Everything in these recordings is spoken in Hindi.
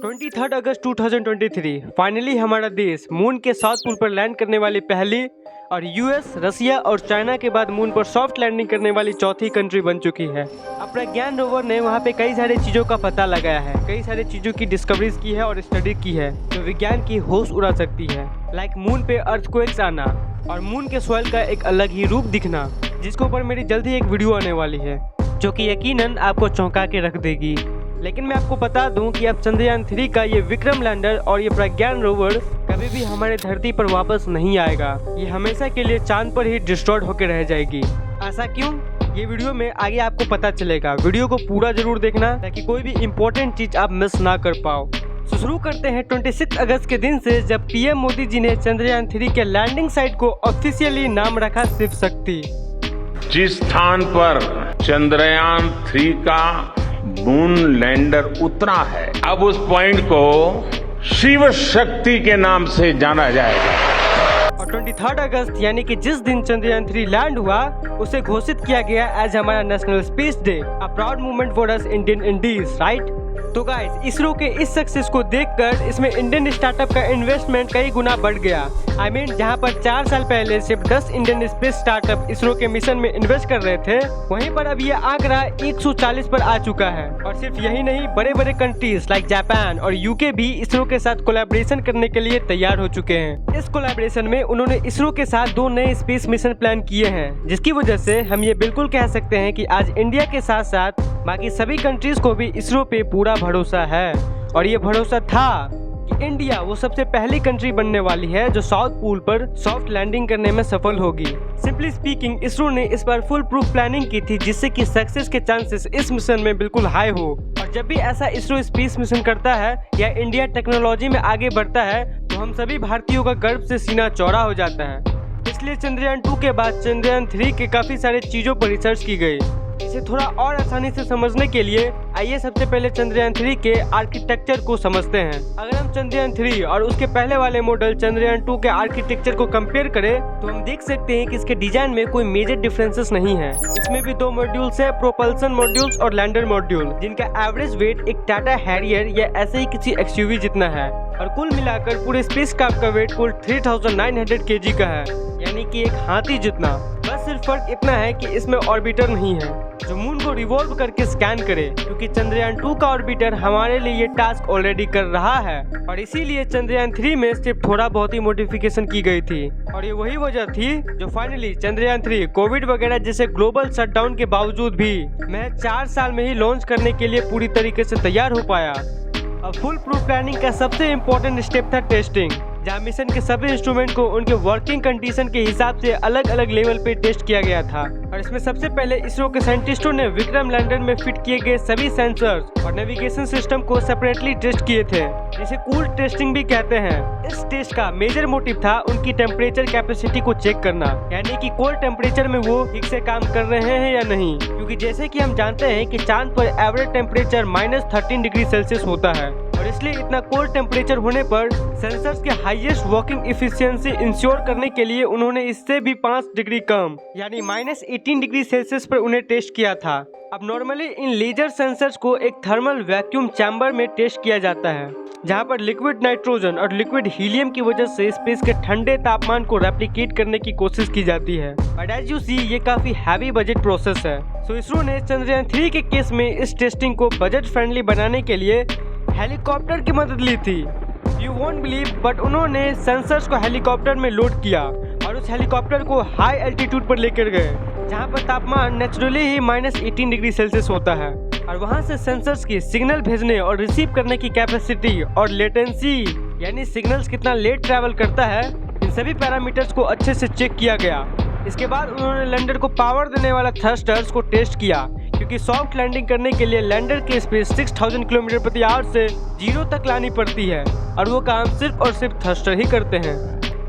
23 अगस्त 2023 फाइनली हमारा देश मून के साउथ पोल पर लैंड करने वाली पहली और यूएस, रसिया और चाइना के बाद मून पर सॉफ्ट लैंडिंग करने वाली चौथी कंट्री बन चुकी है। अपना ज्ञान रोवर ने वहां पे कई सारी चीज़ों का पता लगाया है, कई सारी चीज़ों की डिस्कवरीज की है और स्टडी की है जो विज्ञान की होश उड़ा सकती है। लाइक मून पे अर्थक्वेक्स आना और मून के सॉइल का एक अलग ही रूप दिखना, जिसके ऊपर मेरी जल्द ही एक वीडियो आने वाली है जो कि यकीनन आपको चौंका के रख देगी। लेकिन मैं आपको बता दूं कि अब चंद्रयान 3 का ये विक्रम लैंडर और ये प्रज्ञान रोवर कभी भी हमारे धरती पर वापस नहीं आएगा। ये हमेशा के लिए चांद पर ही डिस्ट्रॉयड होकर रह जाएगी। ऐसा क्यों? ये वीडियो में आगे आपको पता चलेगा। वीडियो को पूरा जरूर देखना ताकि कोई भी इम्पोर्टेंट चीज आप मिस ना कर पाओ। तो शुरू करते हैं 26 अगस्त के दिन से, जब पीएम मोदी जी ने चंद्रयान 3 के लैंडिंग साइट को ऑफिशियली नाम रखा शिव शक्ति। जिस स्थान पर चंद्रयान 3 का मून लैंडर उतरा है, अब उस पॉइंट को शिव शक्ति के नाम से जाना जाएगा। और 23 अगस्त यानी कि जिस दिन चंद्रयान 3 लैंड हुआ, उसे घोषित किया गया एज हमारा national space day, a proud movement for us Indian Indies, right? तो गाइस, इसरो के इस सक्सेस को देखकर इसमें इंडियन स्टार्टअप का इन्वेस्टमेंट कई गुना बढ़ गया। I mean, जहां पर 4 साल पहले सिर्फ 10 इंडियन स्पेस स्टार्टअप इसरो के मिशन में इन्वेस्ट कर रहे थे, वहीं पर अब ये आंकड़ा 140 पर आ चुका है। और सिर्फ यही नहीं, बड़े बड़े कंट्रीज लाइक जापान और यूके भी इसरो के साथ कोलैबोरेशन करने के लिए तैयार हो चुके हैं। इस कोलैबोरेशन में उन्होंने इसरो के साथ 2 नए स्पेस मिशन प्लान किए हैं, जिसकी वजह से हम ये बिल्कुल कह सकते हैं कि आज इंडिया के साथ साथ बाकी सभी कंट्रीज को भी इसरो पे पूरा भरोसा है। और ये भरोसा था कि इंडिया वो सबसे पहली कंट्री बनने वाली है जो साउथ पोल पर सॉफ्ट लैंडिंग करने में सफल होगी। सिंपली स्पीकिंग, इसरो ने इस बार फुल प्रूफ प्लानिंग की थी, जिससे कि सक्सेस के चांसेस इस मिशन में बिल्कुल हाई हो। और जब भी ऐसा इसरो स्पेस मिशन करता है या इंडिया टेक्नोलॉजी में आगे बढ़ता है, तो हम सभी भारतीयों का गर्व से सीना चौड़ा हो जाता है। इसलिए चंद्रयान 2 के बाद चंद्रयान 3 के काफी सारे चीजों पर रिसर्च की गई। इसे थोड़ा और आसानी से समझने के लिए आइए सबसे पहले चंद्रयान 3 के आर्किटेक्चर को समझते हैं। अगर हम चंद्रयान 3 और उसके पहले वाले मॉडल चंद्रयान 2 के आर्किटेक्चर को कंपेयर करें, तो हम देख सकते हैं कि इसके डिजाइन में कोई मेजर डिफरेंसेस नहीं है। इसमें भी 2 मॉड्यूल्स है, प्रोपल्सन मॉड्यूल्स और लैंडर मॉड्यूल, जिनका एवरेज वेट एक टाटा हैरियर या ऐसे ही किसी एक्सयूवी जितना है। और कुल मिलाकर पूरे स्पेसक्राफ्ट का वेट कुल 3900 kg का है, यानी कि एक हाथी जितना। बस सिर्फ फर्क इतना है कि इसमें ऑर्बिटर नहीं है जो मून को रिवॉल्व करके स्कैन करे, क्योंकि चंद्रयान 2 का ऑर्बिटर हमारे लिए ये टास्क ऑलरेडी कर रहा है। और इसीलिए चंद्रयान 3 में सिर्फ थोड़ा बहुत ही मॉडिफिकेशन की गई थी। और ये वही वजह थी जो फाइनली चंद्रयान 3 कोविड वगैरह जैसे ग्लोबल शटडाउन के बावजूद भी महज 4 साल में ही लॉन्च करने के लिए पूरी तरीके से तैयार हो पाया। अब फुल प्रूफ प्लानिंग का सबसे इम्पोर्टेंट स्टेप था टेस्टिंग, जहाँ मिशन के सभी इंस्ट्रूमेंट को उनके वर्किंग कंडीशन के हिसाब से अलग अलग लेवल पे टेस्ट किया गया था। और इसमें सबसे पहले इसरो के साइंटिस्टों ने विक्रम लैंडर में फिट किए गए सभी सेंसर्स और नेविगेशन सिस्टम को सेपरेटली टेस्ट किए थे, जिसे कूल टेस्टिंग भी कहते हैं। इस टेस्ट का मेजर मोटिव था उनकी टेम्परेचर कैपेसिटी को चेक करना, यानी कि कोल्ड टेम्परेचर में वो ठीक से काम कर रहे हैं या नहीं। क्योंकि जैसे कि हम जानते हैं कि चांद पर एवरेज टेम्परेचर -13 डिग्री सेल्सियस होता है, और इसलिए इतना कोल्ड टेम्परेचर होने पर सेंसर्स के हाईएस्ट वर्किंग इफिशियंसी इंश्योर करने के लिए उन्होंने इससे भी 5 डिग्री कम यानी -18 डिग्री सेल्सियस पर उन्हें टेस्ट किया था। अब नॉर्मली इन लेजर सेंसर्स को एक थर्मल वैक्यूम चैम्बर में टेस्ट किया जाता है, जहां पर लिक्विड नाइट्रोजन और लिक्विड हीलियम की वजह से स्पेस के ठंडे तापमान को रेप्लिकेट करने की कोशिश की जाती है। बट एज यू सी, ये काफी हैवी बजट प्रोसेस है। सो इसरो ने चंद्रयान 3 के केस में इस टेस्टिंग को बजट फ्रेंडली बनाने के लिए हेलीकॉप्टर की मदद ली थी। यू वोंट बिलीव, बट उन्होंने सेंसर्स को हेलीकॉप्टर में लोड किया और उस हेलीकॉप्टर को हाई एल्टीट्यूड पर लेकर गए, जहां पर तापमान नेचुरली ही -18 डिग्री सेल्सियस होता है। और वहां से सेंसर्स की सिग्नल भेजने और रिसीव करने की कैपेसिटी और लेटेंसी, यानी सिग्नल्स कितना लेट ट्रैवल करता है, इन सभी पैरामीटर्स को अच्छे से चेक किया गया। इसके बाद उन्होंने लैंडर को पावर देने वाला थ्रस्टर्स को टेस्ट किया, क्योंकि सॉफ्ट लैंडिंग करने के लिए लैंडर की स्पीड 6000 किलोमीटर प्रति आवर से 0 तक लानी पड़ती है, और वो काम सिर्फ और सिर्फ थ्रस्टर ही करते हैं।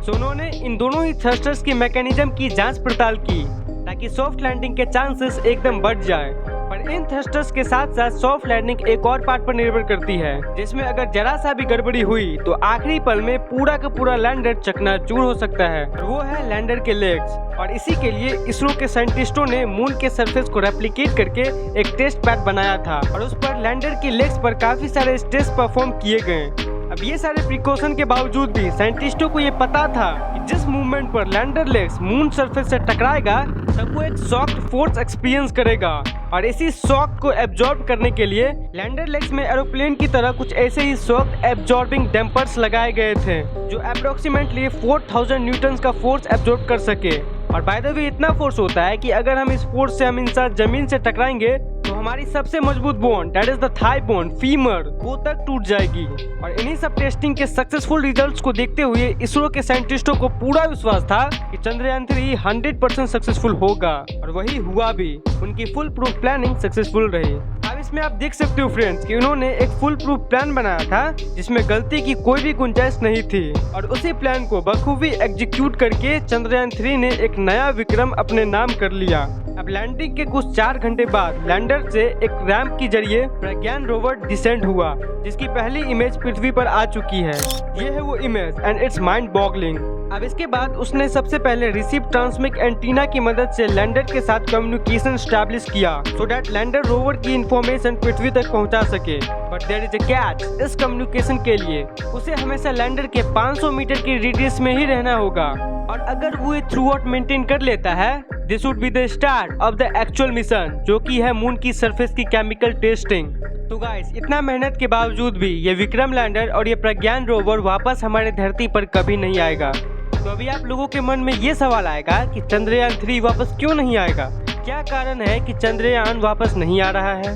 सो उन्होंने इन दोनों ही थ्रस्टर्स की मैकेनिज्म की जांच पड़ताल की, ताकि सॉफ्ट लैंडिंग के चांसेस एकदम बढ़ जाए। पर इन थ्रस्टर्स के साथ साथ सॉफ्ट लैंडिंग एक और पार्ट पर निर्भर करती है, जिसमें अगर जरा सा भी गड़बड़ी हुई तो आखिरी पल में पूरा का पूरा लैंडर चकनाचूर हो सकता है। वो है लैंडर के लेग्स। और इसी के लिए इसरो के साइंटिस्टों ने मून के सरफेस को रेप्लिकेट करके एक टेस्ट पैड बनाया था और उस पर लैंडर के लेग्स पर काफी सारे स्टेप्स परफॉर्म किए गए। अब ये सारे प्रिकॉशन के बावजूद भी साइंटिस्टों को ये पता था कि जिस मूवमेंट पर लैंडर लेग्स मून सरफेस से टकराएगा तब वो एक शॉक फोर्स एक्सपीरियंस करेगा और इसी शॉक को एब्जॉर्ब करने के लिए लैंडर लेग्स में एरोप्लेन की तरह कुछ ऐसे ही शॉक एब्जॉर्बिंग डैम्पर्स लगाए गए थे जो अप्रोक्सीमेटली 4000 न्यूटन का फोर्स एब्जॉर्ब कर सके। और बाय द वे इतना फोर्स होता है कि अगर हम इस फोर्स से हम इंसान जमीन से टकराएंगे तो हमारी सबसे मजबूत bone that is the thigh bone femur वो तक टूट जाएगी। और इन्हीं सब टेस्टिंग के सक्सेसफुल रिजल्ट्स को देखते हुए इसरो के साइंटिस्टों को पूरा विश्वास था कि चंद्रयान 3 100% सक्सेसफुल होगा और वही हुआ भी। उनकी फुल प्रूफ प्लानिंग सक्सेसफुल रही। अब इसमें आप देख सकते हो फ्रेंड्स कि उन्होंने एक फुल प्रूफ प्लान बनाया था जिसमें गलती की कोई भी गुंजाइश नहीं थी और उसी प्लान को बखूबी एग्जीक्यूट करके चंद्रयान 3 ने एक नया विक्रम अपने नाम कर लिया। अब लैंडिंग के कुछ 4 घंटे बाद लैंडर से एक रैंप के जरिए प्रज्ञान रोवर डिसेंड हुआ जिसकी पहली इमेज पृथ्वी पर आ चुकी है। ये है वो image and it's mind boggling. अब इसके बाद उसने सबसे पहले रिसीव ट्रांसमिट एंटीना की मदद से लैंडर के साथ कम्युनिकेशन स्टैब्लिश किया सो दैट लैंडर रोवर की इंफॉर्मेशन पृथ्वी तक पहुंचा सके। But there is a catch, इस कम्युनिकेशन के लिए उसे हमेशा लैंडर के 500 मीटर की रेडियस में ही रहना होगा और अगर वो थ्रू आउट मेंटेन कर लेता है this would be the start of the actual mission जो कि है मून की सरफेस की केमिकल टेस्टिंग। तो गाइस इतना मेहनत के बावजूद भी ये विक्रम लैंडर और ये प्रज्ञान रोवर वापस हमारे धरती पर कभी नहीं आएगा। तो अभी आप लोगों के मन में ये सवाल आएगा कि चंद्रयान 3 वापस क्यों नहीं आएगा, क्या कारण है कि चंद्रयान वापस नहीं आ रहा है।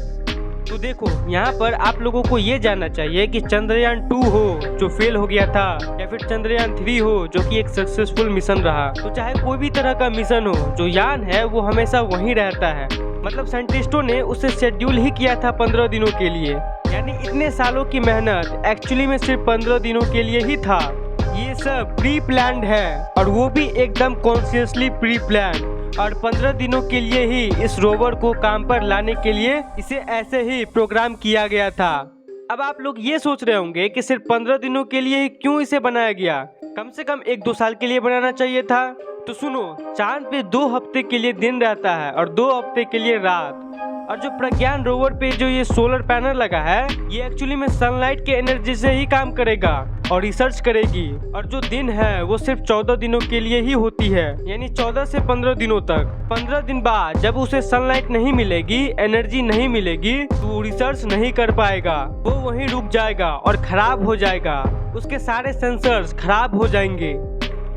तो देखो यहाँ पर आप लोगों को ये जानना चाहिए कि चंद्रयान 2 हो जो फेल हो गया था या फिर चंद्रयान 3 हो जो कि एक सक्सेसफुल मिशन रहा, तो चाहे कोई भी तरह का मिशन हो जो यान है वो हमेशा वहीं रहता है। मतलब साइंटिस्टों ने उसे शेड्यूल ही किया था 15 दिनों के लिए, यानी इतने सालों की मेहनत एक्चुअली में सिर्फ 15 दिनों के लिए ही था। ये सब प्री प्लान्ड है और वो भी एकदम कॉन्शियसली प्री प्लान और 15 दिनों के लिए ही इस रोवर को काम पर लाने के लिए इसे ऐसे ही प्रोग्राम किया गया था। अब आप लोग ये सोच रहे होंगे कि सिर्फ 15 दिनों के लिए ही क्यों इसे बनाया गया, कम से कम 1-2 साल के लिए बनाना चाहिए था। तो सुनो, चांद पे 2 हफ्ते के लिए दिन रहता है और 2 हफ्ते के लिए रात। और जो प्रज्ञान रोवर पे जो ये सोलर पैनल लगा है ये एक्चुअली में सनलाइट के एनर्जी से ही काम करेगा और रिसर्च करेगी। और जो दिन है वो सिर्फ 14 दिनों के लिए ही होती है, यानी 14 से 15 दिनों तक। 15 दिन बाद जब उसे सनलाइट नहीं मिलेगी, एनर्जी नहीं मिलेगी तो वो रिसर्च नहीं कर पाएगा, वो वहीं रुक जाएगा और खराब हो जाएगा, उसके सारे सेंसर्स खराब हो जाएंगे।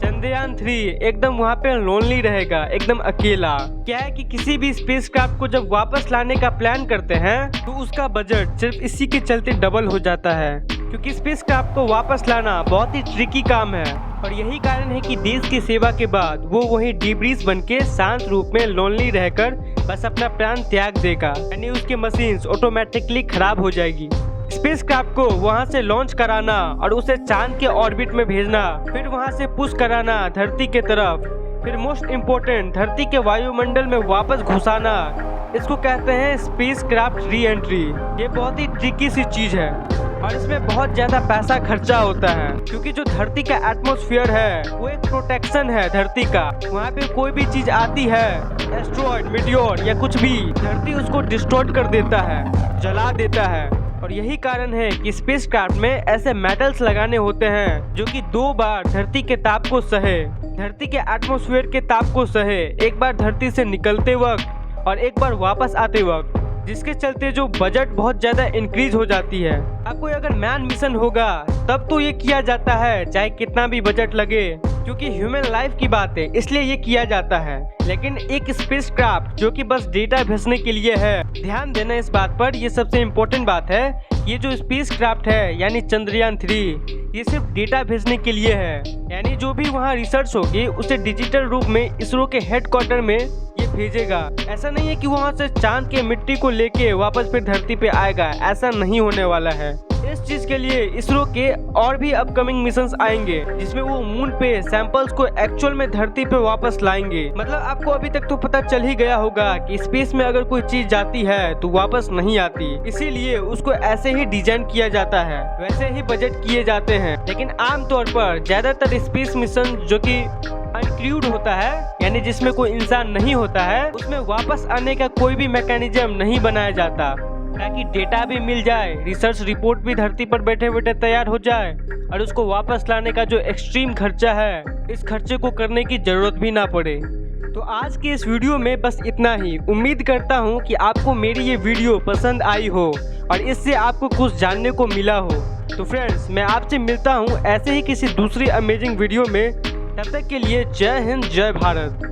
चंद्रयान 3 एकदम वहाँ पे लोनली रहेगा, एकदम अकेला। क्या है कि किसी भी स्पेसक्राफ्ट को जब वापस लाने का प्लान करते हैं तो उसका बजट सिर्फ इसी के चलते डबल हो जाता है, क्योंकि स्पेसक्राफ्ट को वापस लाना बहुत ही ट्रिकी काम है। और यही कारण है कि देश की सेवा के बाद वो वहीं डिब्रीज बन के शांत रूप में लोनली रहकर बस अपना प्राण त्याग देगा, यानी उसकी मशीन्स ऑटोमेटिकली खराब हो जाएगी। स्पेसक्राफ्ट को वहां से लॉन्च कराना और उसे चांद के ऑर्बिट में भेजना, फिर वहां से पुश कराना धरती के तरफ, फिर मोस्ट इम्पोर्टेंट धरती के वायुमंडल में वापस घुसाना, इसको कहते हैं स्पेसक्राफ्ट री एंट्री। ये बहुत ही ट्रिकी सी चीज है और इसमें बहुत ज्यादा पैसा खर्चा होता है, क्योंकि जो धरती का एटमॉस्फेयर है वो एक प्रोटेक्शन है धरती का। वहाँ पे कोई भी चीज आती है, एस्ट्रॉइड, मीटियोर या कुछ भी, धरती उसको डिस्ट्रॉय कर देता है, जला देता है। और यही कारण है कि स्पेसक्राफ्ट में ऐसे मेटल्स लगाने होते हैं जो कि 2 बार धरती के ताप को सहे, धरती के एटमॉस्फेयर के ताप को सहे, एक बार धरती से निकलते वक्त और एक बार वापस आते वक्त, जिसके चलते जो बजट बहुत ज्यादा इंक्रीज हो जाती है। अब कोई अगर मैन मिशन होगा तब तो ये किया जाता है चाहे कितना भी बजट लगे, क्योंकि ह्यूमन लाइफ की बात है इसलिए ये किया जाता है। लेकिन एक स्पेसक्राफ्ट जो कि बस डेटा भेजने के लिए है, ध्यान देना इस बात पर, ये सबसे इम्पोर्टेंट बात है, ये जो स्पेसक्राफ्ट है यानी चंद्रयान 3 ये सिर्फ डेटा भेजने के लिए है, यानी जो भी वहाँ रिसर्च होगी उसे डिजिटल रूप में इसरो के हेडक्वार्टर में ये भेजेगा। ऐसा नहीं है कि वहाँ से चांद के मिट्टी को लेके वापस फिर धरती पे आएगा, ऐसा नहीं होने वाला है। इस चीज के लिए इसरो के और भी अपकमिंग मिशंस आएंगे जिसमें वो मून पे सैंपल्स को एक्चुअल में धरती पे वापस लाएंगे। मतलब आपको अभी तक तो पता चल ही गया होगा कि स्पेस में अगर कोई चीज जाती है तो वापस नहीं आती, इसीलिए उसको ऐसे ही डिजाइन किया जाता है, वैसे ही बजट किए जाते हैं। लेकिन आमतौर पर ज्यादातर स्पेस मिशन जो कि अनक्रूड होता है, यानी जिसमें कोई इंसान नहीं होता है, उसमें वापस आने का कोई भी मैकेनिज्म नहीं बनाया जाता ताकि डेटा भी मिल जाए, रिसर्च रिपोर्ट भी धरती पर बैठे बैठे तैयार हो जाए और उसको वापस लाने का जो एक्सट्रीम खर्चा है, इस खर्चे को करने की जरूरत भी ना पड़े। तो आज की इस वीडियो में बस इतना ही। उम्मीद करता हूँ कि आपको मेरी ये वीडियो पसंद आई हो और इससे आपको कुछ जानने को मिला हो। तो फ्रेंड्स, मैं आपसे मिलता हूँ ऐसे ही किसी दूसरी अमेजिंग वीडियो में। तब तक के लिए जय हिंद, जय भारत।